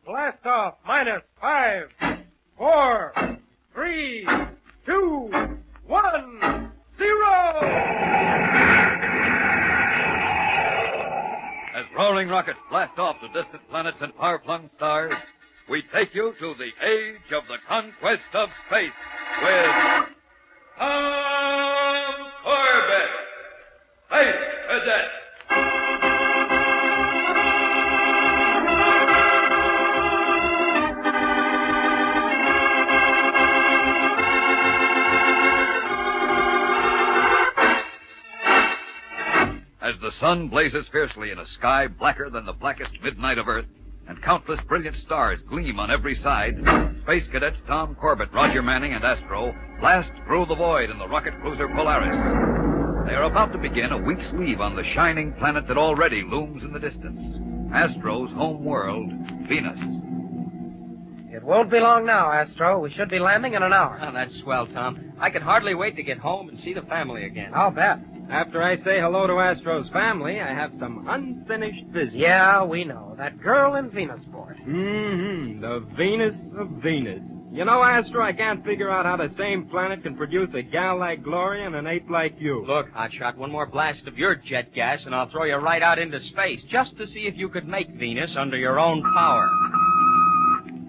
Blast off. Minus 5, 4, 3, 2, 1, 0. As roaring rockets blast off to distant planets and far-flung stars, we take you to the age of the conquest of space with Tom Corbett, Space Cadet. As the sun blazes fiercely in a sky blacker than the blackest midnight of Earth, and countless brilliant stars gleam on every side, Space Cadets Tom Corbett, Roger Manning, and Astro blast through the void in the rocket cruiser Polaris. They are about to begin a week's leave on the shining planet that already looms in the distance, Astro's home world, Venus. It won't be long now, Astro. We should be landing in an hour. Oh, that's swell, Tom. I can hardly wait to get home and see the family again. I'll bet. After I say hello to Astro's family, I have some unfinished business. Yeah, we know. That girl in Venusport. The Venus of Venus. You know, Astro, I can't figure out how the same planet can produce a gal like Gloria and an ape like you. Look, Hotshot, one more blast of your jet gas and I'll throw you right out into space just to see if you could make Venus under your own power.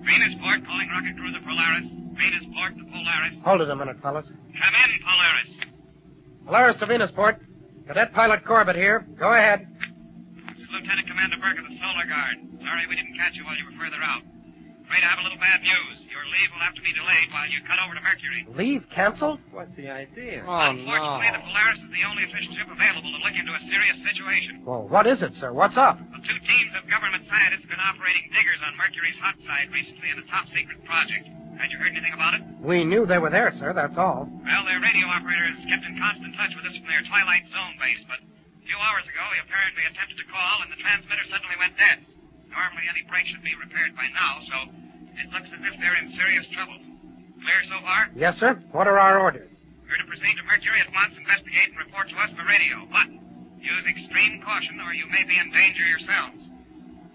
Venusport calling rocket cruiser Polaris. Venusport to Polaris. Hold it a minute, fellas. Come in, Polaris. Polaris to Venusport. Cadet Pilot Corbett here. Go ahead. This is Lieutenant Commander Burke of the Solar Guard. Sorry we didn't catch you while you were further out. Afraid I have a little bad news. Your leave will have to be delayed while you cut over to Mercury. Leave canceled? What's the idea? Unfortunately, the Polaris is the only official ship available to look into a serious situation. Well, what is it, sir? What's up? The two teams of government scientists have been operating diggers on Mercury's hot side recently in a top-secret project. Had you heard anything about it? We knew they were there, sir, that's all. Well, their radio operators kept in constant touch with us from their Twilight Zone base, but a few hours ago he apparently attempted to call and the transmitter suddenly went dead. Normally any break should be repaired by now, so it looks as if they're in serious trouble. Clear so far? Yes, sir. What are our orders? We're to proceed to Mercury at once, investigate, and report to us by radio. But use extreme caution or you may be in danger yourselves.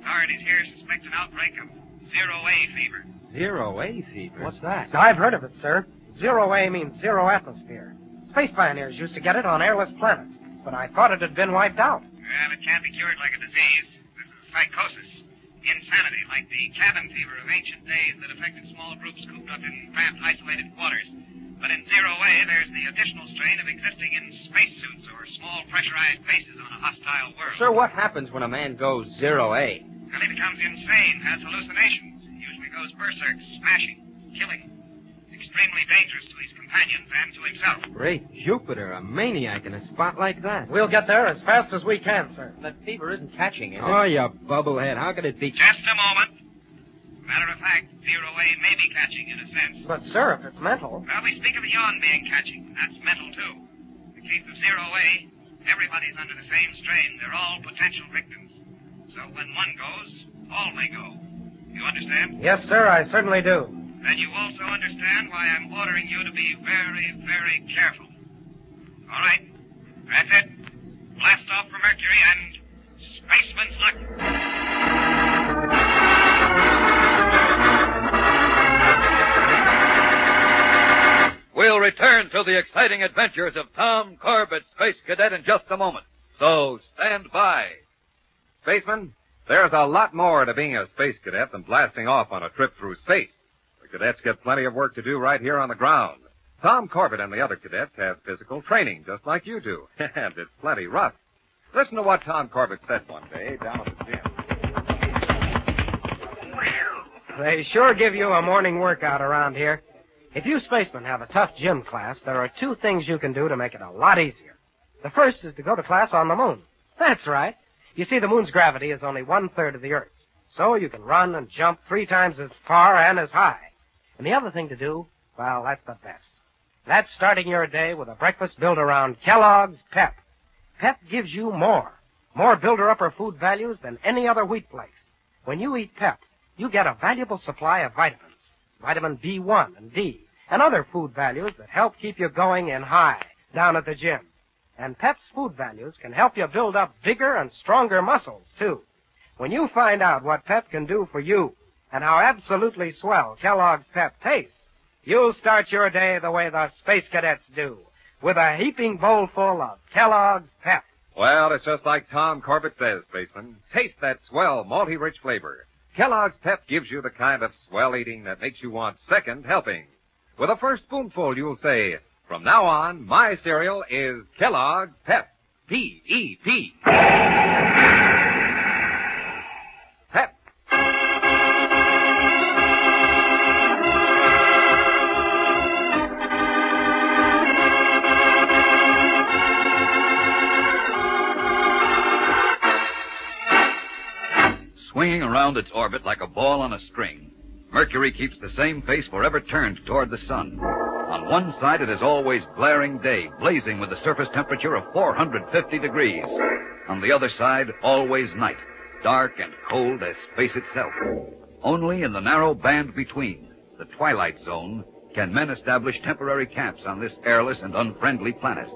Authorities here suspect an outbreak of zero-A fever. Zero-A fever? What's that? I've heard of it, sir. Zero-A means zero atmosphere. Space pioneers used to get it on airless planets, but I thought it had been wiped out. Well, it can't be cured like a disease. This is psychosis. Insanity, like the cabin fever of ancient days that affected small groups cooped up in cramped, isolated quarters. But in zero-A, there's the additional strain of existing in spacesuits or small pressurized bases on a hostile world. Sir, what happens when a man goes zero-A? Well, he becomes insane, has hallucinations. Usually goes berserk, smashing, killing. Extremely dangerous to his companions and to himself. Great Jupiter, a maniac in a spot like that. We'll get there as fast as we can, sir. That fever isn't catching, is it? Oh, you bubblehead. How could it be? Just a moment. Matter of fact, zero-A may be catching in a sense. But, sir, if it's mental... Well, we speak of a yawn being catching. That's mental, too. In the case of zero-A, everybody's under the same strain. They're all potential victims. So when one goes, all may go. You understand? Yes, sir, I certainly do. Then you also understand why I'm ordering you to be very, very careful. All right. That's it. Blast off for Mercury and spaceman's luck. We'll return to the exciting adventures of Tom Corbett, Space Cadet, in just a moment. So stand by. Spaceman, there's a lot more to being a space cadet than blasting off on a trip through space. The cadets get plenty of work to do right here on the ground. Tom Corbett and the other cadets have physical training, just like you do. And it's plenty rough. Listen to what Tom Corbett said one day down at the gym. They sure give you a morning workout around here. If you spacemen have a tough gym class, there are two things you can do to make it a lot easier. The first is to go to class on the moon. That's right. You see, the moon's gravity is only 1/3 of the Earth's. So you can run and jump 3 times as far and as high. And the other thing to do, well, that's the best. That's starting your day with a breakfast built around Kellogg's Pep. Pep gives you more builder-upper food values than any other wheat flakes. When you eat Pep, you get a valuable supply of vitamins, vitamin B1 and D, and other food values that help keep you going in high down at the gym. And Pep's food values can help you build up bigger and stronger muscles, too. When you find out what Pep can do for you, and how absolutely swell Kellogg's Pep tastes, you'll start your day the way the Space Cadets do, with a heaping bowl full of Kellogg's Pep. Well, it's just like Tom Corbett says, Spaceman. Taste that swell, malty-rich flavor. Kellogg's Pep gives you the kind of swell eating that makes you want second helping. With a first spoonful, you'll say, from now on, my cereal is Kellogg's Pep. P-E-P. Pep. Swinging around its orbit like a ball on a string, Mercury keeps the same face forever turned toward the sun. On one side, it is always glaring day, blazing with a surface temperature of 450 degrees. On the other side, always night, dark and cold as space itself. Only in the narrow band between, the twilight zone, can men establish temporary camps on this airless and unfriendly planet.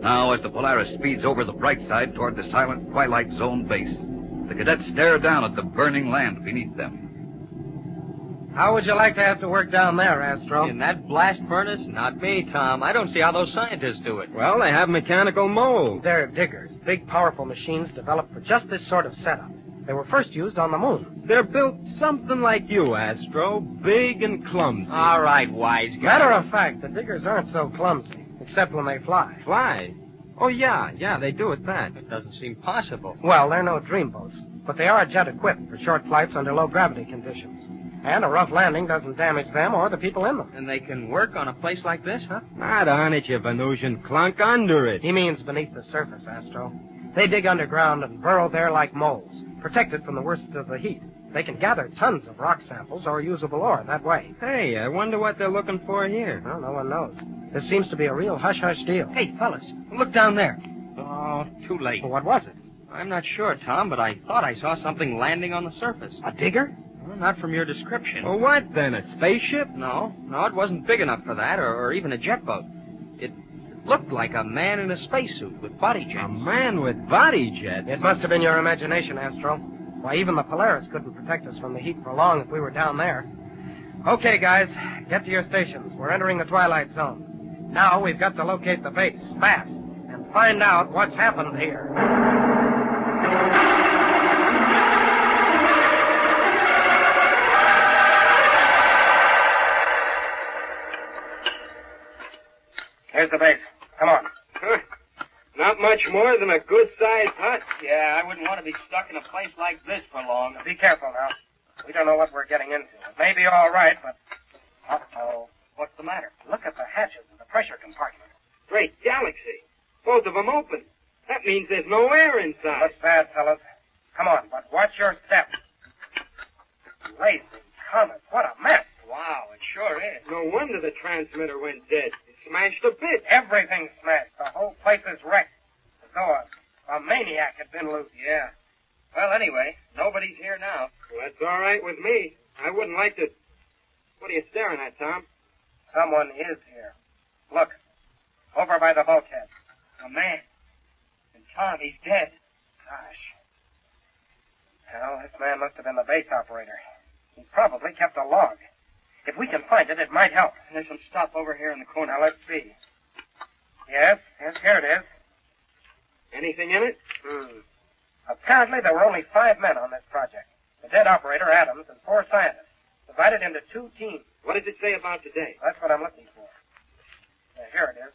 Now, as the Polaris speeds over the bright side toward the silent twilight zone base, the cadets stare down at the burning land beneath them. How would you like to have to work down there, Astro? In that blast furnace? Not me, Tom. I don't see how those scientists do it. Well, they have mechanical mold. They're diggers, big, powerful machines developed for just this sort of setup. They were first used on the moon. They're built something like you, Astro. Big and clumsy. All right, wise guy. Matter of fact, the diggers aren't so clumsy, except when they fly. Fly? Oh, yeah, they do at that. It doesn't seem possible. Well, they're no dreamboats, but they are jet-equipped for short flights under low-gravity conditions. And a rough landing doesn't damage them or the people in them. And they can work on a place like this, huh? Not on it, you Venusian clunk. Under it. He means beneath the surface, Astro. They dig underground and burrow there like moles, protected from the worst of the heat. They can gather tons of rock samples or usable ore that way. Hey, I wonder what they're looking for here. Well, no one knows. This seems to be a real hush-hush deal. Hey, fellas, look down there. Oh, too late. Well, what was it? I'm not sure, Tom, but I thought I saw something landing on the surface. A digger? Well, not from your description. Well, what then? A spaceship? No, it wasn't big enough for that, or even a jet boat. It looked like a man in a spacesuit with body jets. A man with body jets? It must have been your imagination, Astro. Why, even the Polaris couldn't protect us from the heat for long if we were down there. Okay, guys, get to your stations. We're entering the twilight zone. Now we've got to locate the base, fast, and find out what's happened here. Here's the base. Come on. Huh. Not much more than a good-sized hut. Yeah, I wouldn't want to be stuck in a place like this for long. Be careful now. We don't know what we're getting into. It may be all right, but... Uh-oh. What's the matter? Look at the hatches in the pressure compartment. Great galaxy. Both of them open. That means there's no air inside. Looks bad, fellas. Come on, but watch your step. Blazing comets. What a mess. Wow, it sure is. No wonder the transmitter went dead. It smashed to bits. Everything's smashed. The whole place is wrecked. As though a maniac had been loose. Yeah. Well, anyway, nobody's here now. Well, that's all right with me. I wouldn't like to... What are you staring at, Tom? Someone is here. Look. Over by the bulkhead. A man. And Tom, he's dead. Gosh. Well, this man must have been the base operator. He probably kept a log. If we can find it, it might help. There's some stuff over here in the corner. Now, let's see. Yes, here it is. Anything in it? Apparently, there were only 5 men on this project. The dead operator, Adams, and 4 scientists, divided into 2 teams. What does it say about today? That's what I'm looking for. Here it is.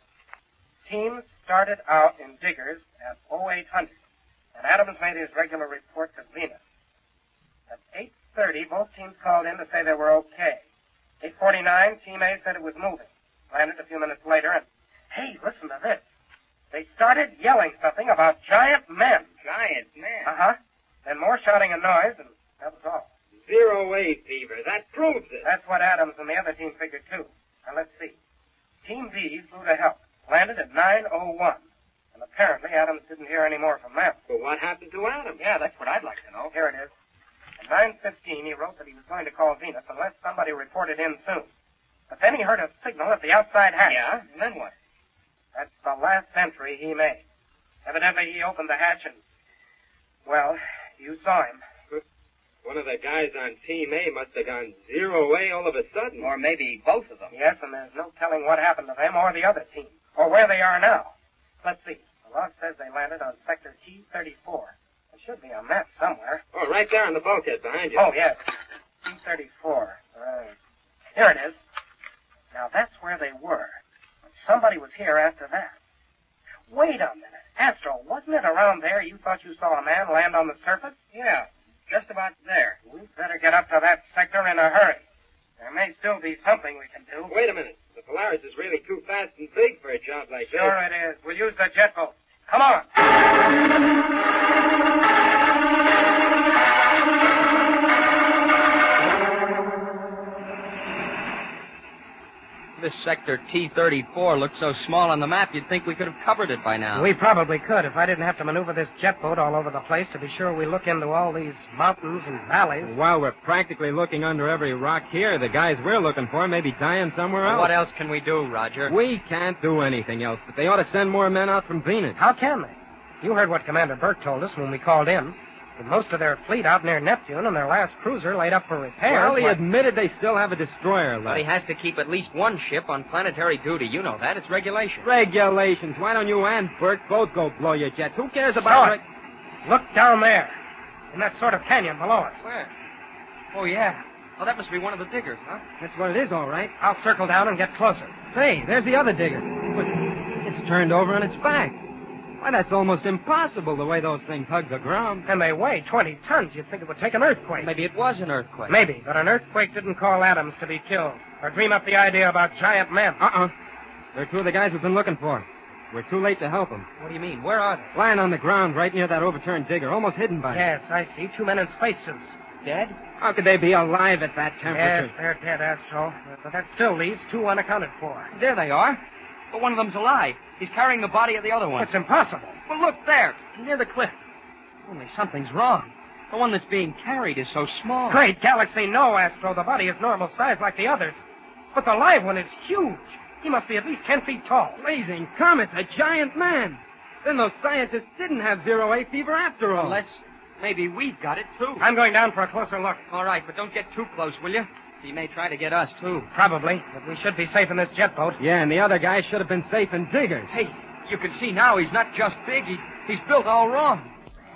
Teams started out in diggers at 0800, and Adams made his regular report to Venus. At 8:30, both teams called in to say they were okay. 8:49, Team A said it was moving. Landed a few minutes later, and, hey, listen to this. They started yelling something about giant men. Giant men? Uh-huh. Then more shouting and noise, and that was all. Zero-wave fever. That proves it. That's what Adams and the other team figured, too. Now, let's see. Team B flew to help. Landed at 9:01. And apparently Adams didn't hear any more from them. But what happened to Adam? Yeah, that's what I'd like to know. Here it is. At 9:15, he wrote that he was going to call Venus unless somebody reported in soon. But then he heard a signal at the outside hatch. Yeah? And then what? That's the last entry he made. Evidently, he opened the hatch and... Well, you saw him. One of the guys on Team A must have gone 0A all of a sudden. Or maybe both of them. Yes, and there's no telling what happened to them or the other team, or where they are now. Let's see. The log says they landed on Sector T-34. There should be a map somewhere. Oh, right there on the bulkhead behind you. Oh, yes. T-34. Right. Here it is. Now, that's where they were. But somebody was here after that. Wait a minute. Astro, wasn't it around there you thought you saw a man land on the surface? Yeah, just about there. We'd better get up to that sector in a hurry. There may still be something we can do. Wait a minute. The Polaris is really too fast and big for a job like this. Sure it is. We'll use the jet boat. Come on. This sector T-34 looks so small on the map, you'd think we could have covered it by now. We probably could if I didn't have to maneuver this jet boat all over the place to be sure we look into all these mountains and valleys. While we're practically looking under every rock here, the guys we're looking for may be dying somewhere else. What else can we do, Roger? We can't do anything else, but they ought to send more men out from Venus. How can they? You heard what Commander Burke told us when we called in. With most of their fleet out near Neptune and their last cruiser laid up for repairs. Well, he admitted they still have a destroyer left. But he has to keep at least one ship on planetary duty. You know that. It's regulation. Regulations. Why don't you and Burke both go blow your jets? Who cares about... Look down there. In that sort of canyon below us. Where? Oh, yeah. Oh, that must be one of the diggers, huh? That's what it is, all right. I'll circle down and get closer. Say, there's the other digger. But it's turned over on its back. Why, that's almost impossible, the way those things hug the ground. And they weigh 20 tons. You'd think it would take an earthquake. Maybe it was an earthquake. Maybe, but an earthquake didn't call Adams to be killed or dream up the idea about giant men. They're two of the guys we've been looking for. We're too late to help them. What do you mean? Where are they? Lying on the ground right near that overturned digger, almost hidden by it. Yes, I see. 2 men in spacesuits. Dead? How could they be alive at that temperature? Yes, they're dead, Astro. But that still leaves 2 unaccounted for. There they are. But one of them's alive. He's carrying the body of the other one. It's impossible. Well, look there, near the cliff. Only something's wrong. The one that's being carried is so small. Great galaxy, no, Astro. The body is normal size like the others. But the live one is huge. He must be at least 10 feet tall. Blazing comet, a giant man. Then those scientists didn't have 0A fever after all. Unless maybe we've got it, too. I'm going down for a closer look. All right, but don't get too close, will you? He may try to get us, too. Probably, but we should be safe in this jet boat. Yeah, and the other guy should have been safe in diggers. Hey, you can see now he's not just big. He's built all wrong.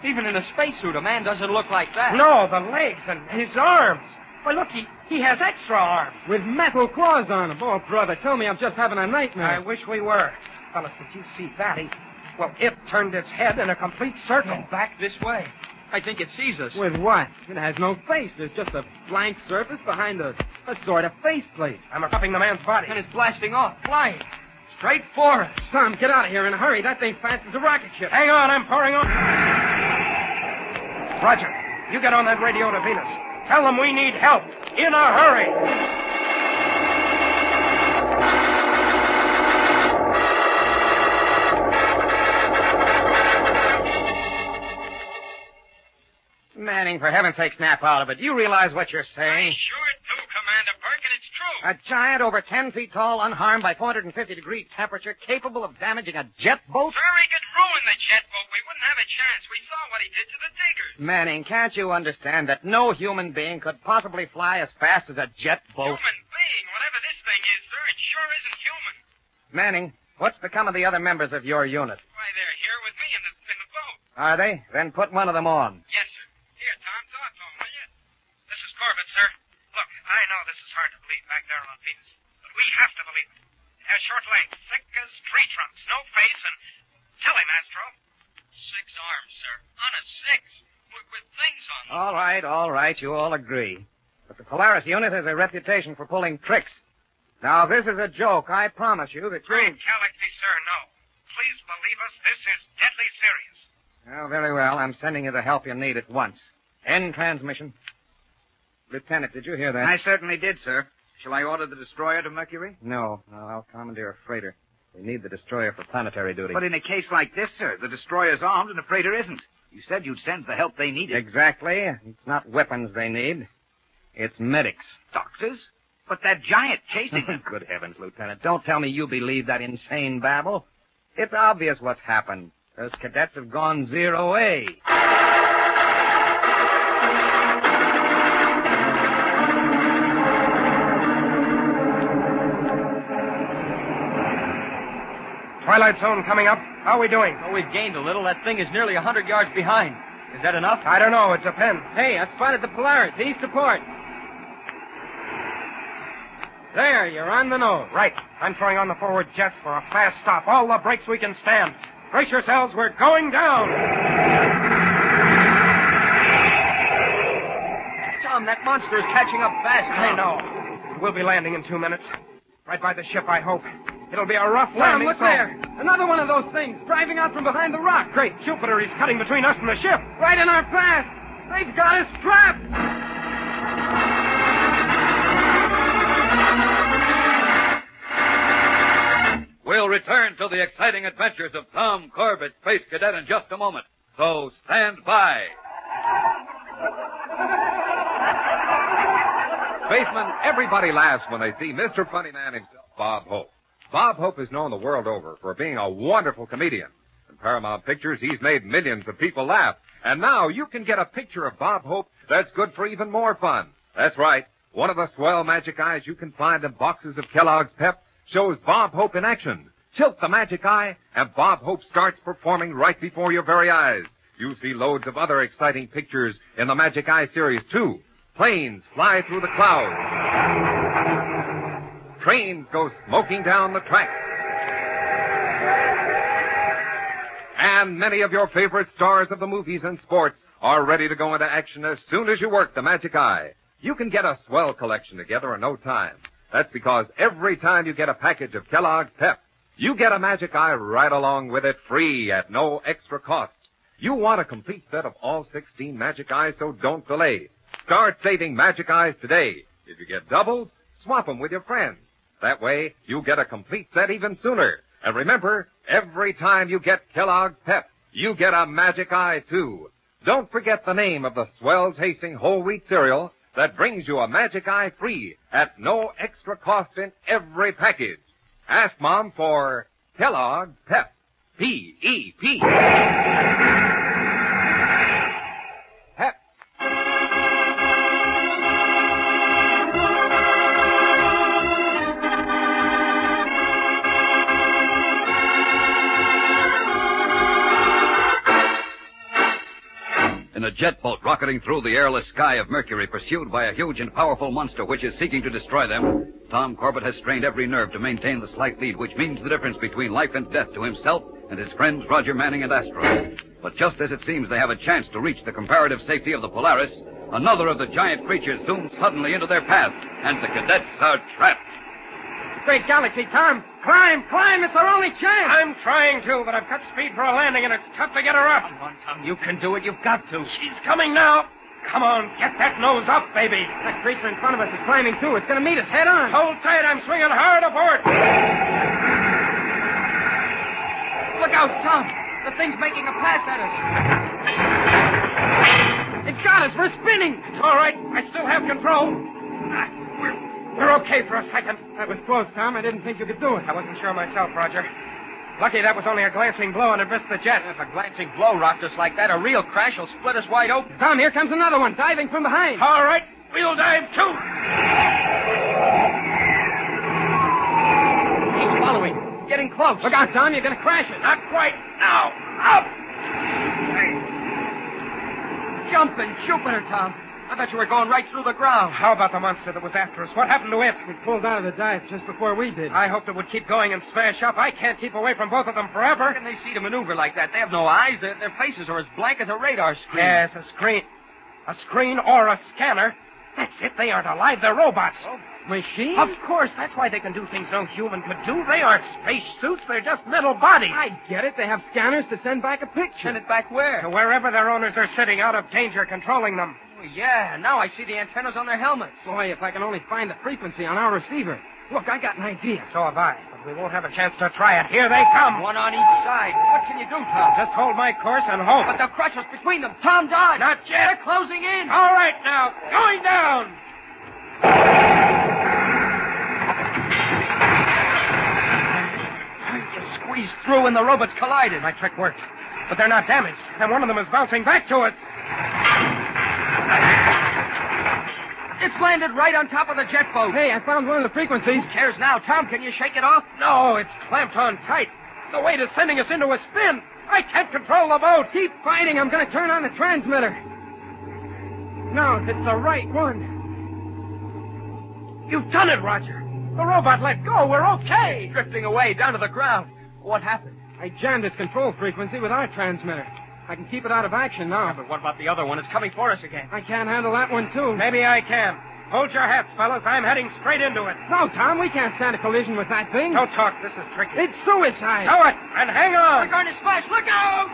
Even in a spacesuit, a man doesn't look like that. No, the legs and his arms. Why, look, he has extra arms. With metal claws on them. Oh, brother, tell me I'm just having a nightmare. I wish we were. Fellas, did you see that? It turned its head in a complete circle. And back this way. I think it sees us. With what? It has no face. There's just a blank surface behind a sort of faceplate. I'm roughing the man's body. And it's blasting off, flying. Straight for us. Tom, get out of here in a hurry. That thing's fast as a rocket ship. Hang on, I'm pouring on. Roger, you get on that radio to Venus. Tell them we need help. In a hurry. Manning, for heaven's sake, snap out of it. Do you realize what you're saying? I sure do, Commander Burke, and it's true. A giant over 10 feet tall, unharmed by 450-degree temperature, capable of damaging a jet boat? Sir, he could ruin the jet boat. We wouldn't have a chance. We saw what he did to the diggers. Manning, can't you understand that no human being could possibly fly as fast as a jet boat? Human being, whatever this thing is, sir, it sure isn't human. Manning, what's become of the other members of your unit? Why, they're here with me in the boat. Are they? Then put one of them on. Yes, sir. Here, Tom, talk to him, will you? This is Corbett, sir. Look, I know this is hard to believe back there on Venus, but we have to believe it. It has short legs, thick as tree trunks, no face, and... Tell him, Astro. 6 arms, sir. On a 6. With things on them. All right, you all agree. But the Polaris unit has a reputation for pulling tricks. Now, this is a joke. I promise you that you... Great Galaxy, sir, no. Please believe us, this is deadly serious. Well, very well. I'm sending you the help you need at once. End transmission. Lieutenant, did you hear that? I certainly did, sir. Shall I order the destroyer to Mercury? No, I'll commandeer a freighter. We need the destroyer for planetary duty. But in a case like this, sir, the destroyer's armed and the freighter isn't. You said you'd send the help they needed. Exactly. It's not weapons they need. It's medics. Doctors? But that giant chasing them. Good heavens, Lieutenant. Don't tell me you believe that insane babble. It's obvious what's happened. Those cadets have gone 0A. twilight zone coming up. How are we doing? Oh, we've gained a little. That thing is nearly 100 yards behind. Is that enough? I don't know. It depends. Hey, I spotted the Polaris, east of port. There, you're on the nose. Right. I'm throwing on the forward jets for a fast stop. All the brakes we can stand. Brace yourselves. We're going down. Tom, that monster is catching up fast now. I know. We'll be landing in 2 minutes. Right by the ship, I hope. It'll be a rough Tom, landing. look there. Another one of those things, driving out from behind the rock. Great Jupiter, he's cutting between us and the ship. Right in our path. They've got us trapped. We'll return to the exciting adventures of Tom Corbett, Space Cadet, in just a moment. So stand by. Spaceman, everybody laughs when they see Mr. Funnyman himself, Bob Hope. Bob Hope is known the world over for being a wonderful comedian. In Paramount Pictures, he's made millions of people laugh. And now you can get a picture of Bob Hope that's good for even more fun. That's right. One of the swell magic eyes you can find in boxes of Kellogg's Pep shows Bob Hope in action. Tilt the magic eye, and Bob Hope starts performing right before your very eyes. You'll see loads of other exciting pictures in the Magic Eye series, too. Planes fly through the clouds. Trains go smoking down the track. And many of your favorite stars of the movies and sports are ready to go into action as soon as you work the Magic Eye. You can get a swell collection together in no time. That's because every time you get a package of Kellogg's Pep, you get a Magic Eye right along with it free at no extra cost. You want a complete set of all 16 Magic Eyes, so don't delay. Start saving Magic Eyes today. If you get doubles, swap them with your friends. That way, you'll get a complete set even sooner. And remember, every time you get Kellogg's Pep, you get a Magic Eye, too. Don't forget the name of the swell-tasting whole wheat cereal that brings you a Magic Eye free at no extra cost in every package. Ask Mom for Kellogg's Pep. P-E-P. Pep. In a jet boat rocketing through the airless sky of Mercury, pursued by a huge and powerful monster which is seeking to destroy them, Tom Corbett has strained every nerve to maintain the slight lead which means the difference between life and death to himself and his friends Roger Manning and Astro. But just as it seems they have a chance to reach the comparative safety of the Polaris, another of the giant creatures zooms suddenly into their path, and the cadets are trapped. Great galaxy, Tom. Climb, climb. It's our only chance. I'm trying to, but I've cut speed for a landing, and it's tough to get her up. Come on, Tom. You can do it. You've got to. She's coming now. Come on, get that nose up, baby. That creature in front of us is climbing, too. It's going to meet us head on. Hold tight. I'm swinging hard aboard. Look out, Tom. The thing's making a pass at us. It's got us. We're spinning. It's all right. I still have control. We're okay for a second. That was close, Tom. I didn't think you could do it. I wasn't sure myself, Roger. Lucky that was only a glancing blow and it missed the jet. If a glancing blow rocked us like that, a real crash will split us wide open. Tom, here comes another one, diving from behind. All right, we'll dive too. He's following. Getting close. Look out, Tom. You're going to crash it. Not quite. Now, up. Jumping Jupiter, Tom. I thought you were going right through the ground. How about the monster that was after us? What happened to it? It pulled out of the dive just before we did. I hoped it would keep going and smash up. I can't keep away from both of them forever. How can they see to maneuver like that? They have no eyes. Their faces are as blank as a radar screen. Yes, a screen. A screen or a scanner. That's it. They aren't alive. They're robots. Oh, machines? Of course. That's why they can do things no human could do. They aren't space suits. They're just metal bodies. I get it. They have scanners to send back a picture. Send it back where? To wherever their owners are sitting, out of danger, controlling them. Oh, yeah, now I see the antennas on their helmets. Boy, if I can only find the frequency on our receiver. Look, I got an idea. So have I. But we won't have a chance to try it. Here they come. One on each side. What can you do, Tom? Just hold my course and hope. But they'll crush us between them. Tom, dodge. Not yet. They're closing in. All right, now. Going down. You squeezed through and the robots collided. My trick worked. But they're not damaged. And one of them is bouncing back to us. It's landed right on top of the jet boat. Hey, I found one of the frequencies. Who cares now? Tom, can you shake it off? No, it's clamped on tight. The weight is sending us into a spin. I can't control the boat. Keep fighting. I'm going to turn on the transmitter. No, it's the right one. You've done it, Roger. The robot let go. We're okay. Drifting away down to the ground. What happened? I jammed its control frequency with our transmitter. I can keep it out of action now. But what about the other one? It's coming for us again. I can't handle that one, too. Maybe I can. Hold your hats, fellas. I'm heading straight into it. No, Tom, we can't stand a collision with that thing. Don't talk. This is tricky. It's suicide. Do it, and hang on. We're going to smash. Look out!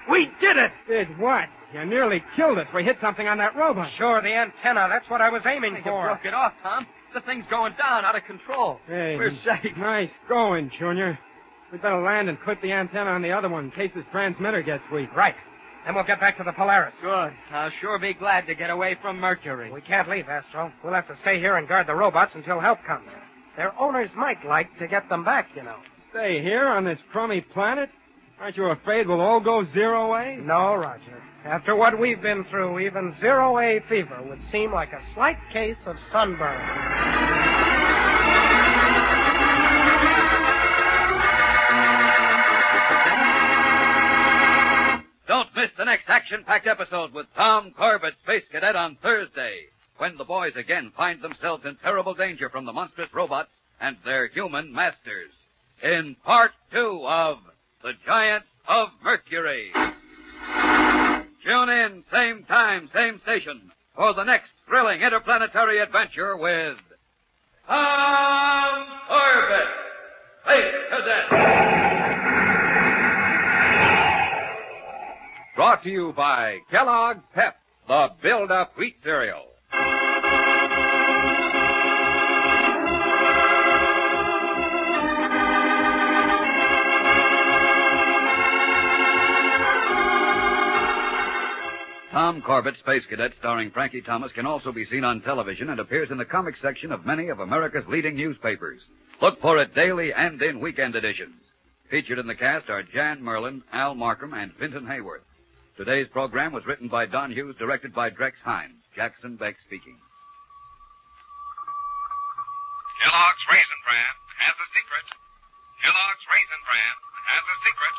We did it. Did what? You nearly killed us. We hit something on that robot. Sure, the antenna. That's what I was aiming You for. broke it off, Tom. The thing's going down, out of control. Hey, We're safe. Nice going, Junior. We'd better land and clip the antenna on the other one in case this transmitter gets weak. Right. Then we'll get back to the Polaris. Good. I'll sure be glad to get away from Mercury. We can't leave, Astro. We'll have to stay here and guard the robots until help comes. Their owners might like to get them back, you know. Stay here on this crummy planet? Aren't you afraid we'll all go zero A? No, Roger. After what we've been through, even zero-A fever would seem like a slight case of sunburn. Don't miss the next action-packed episode with Tom Corbett, Space Cadet, on Thursday, when the boys again find themselves in terrible danger from the monstrous robots and their human masters. In Part 2 of The Giants of Mercury. Tune in, same time, same station, for the next thrilling interplanetary adventure with Tom Corbett, Space Cadet. Brought to you by Kellogg's Pep, the Build-Up Wheat Cereal. Tom Corbett, Space Cadet, starring Frankie Thomas, can also be seen on television and appears in the comic section of many of America's leading newspapers. Look for it daily and in weekend editions. Featured in the cast are Jan Merlin, Al Markham, and Vinton Hayworth. Today's program was written by Don Hughes, directed by Drex Hines. Jackson Beck speaking. Kellogg's Raisin Bran has a secret. Kellogg's Raisin Bran has a secret.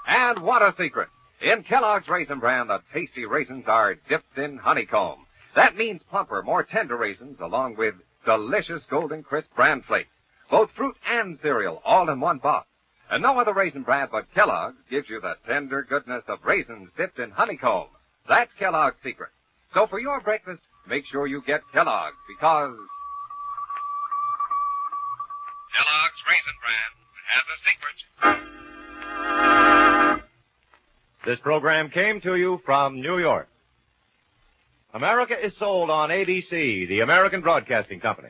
And what a secret! In Kellogg's Raisin Bran, the tasty raisins are dipped in honeycomb. That means plumper, more tender raisins, along with delicious golden crisp bran flakes. Both fruit and cereal, all in one box. And no other raisin brand but Kellogg's gives you the tender goodness of raisins dipped in honeycomb. That's Kellogg's secret. So for your breakfast, make sure you get Kellogg's, because Kellogg's Raisin Bran has a secret. This program came to you from New York. America is sold on ABC, the American Broadcasting Company.